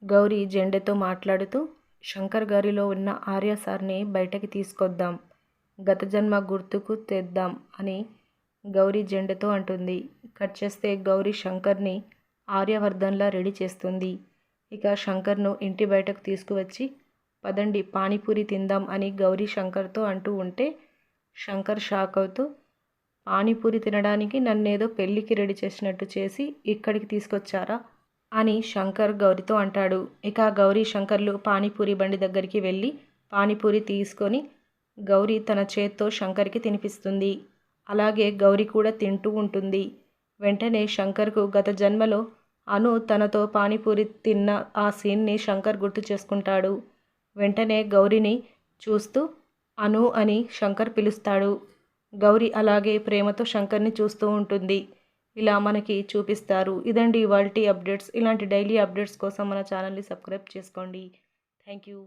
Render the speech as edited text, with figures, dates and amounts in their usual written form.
గౌరీ జెండెతో మాట్లాడుతూ శంకర్ గారిలో ఉన్న ఆర్య సార్ని బయటకి తీసుకొద్దాం, గత జన్మ గుర్తుకు తెద్దాం అని గౌరీ జెండెతో అంటుంది. కట్ చేస్తే గౌరీ శంకర్ని ఆర్యవర్ధన్లా రెడీ చేస్తుంది. ఇక శంకర్ను ఇంటి బయటకు తీసుకువచ్చి పదండి పానీపూరి తిందాం అని గౌరీ శంకర్తో అంటూ ఉంటే శంకర్ షాక్ అవుతూ పానీపూరి తినడానికి నన్నేదో పెళ్ళికి రెడీ చేసినట్టు చేసి ఇక్కడికి తీసుకొచ్చారా అని శంకర్ గౌరీతో అంటాడు. ఇక గౌరీ శంకర్లు పానీపూరి బండి దగ్గరికి వెళ్ళి పానీపూరి తీసుకొని గౌరీ తన చేత్తో శంకర్కి తినిపిస్తుంది. అలాగే గౌరీ కూడా తింటూ ఉంటుంది. వెంటనే శంకర్కు గత జన్మలో అను తనతో పానీపూరి తిన్న ఆ సీన్ని శంకర్ గుర్తు చేసుకుంటాడు. వెంటనే గౌరీని చూస్తూ అను అని శంకర్ పిలుస్తాడు. గౌరీ అలాగే ప్రేమతో శంకర్ని చూస్తూ ఉంటుంది. ఇలా మనకి చూపిస్తారు. ఇదండి ఇవాల్టి అప్డేట్స్. ఇలాంటి డైలీ అప్డేట్స్ కోసం మన ఛానల్ని సబ్స్క్రైబ్ చేసుకోండి. Thank you.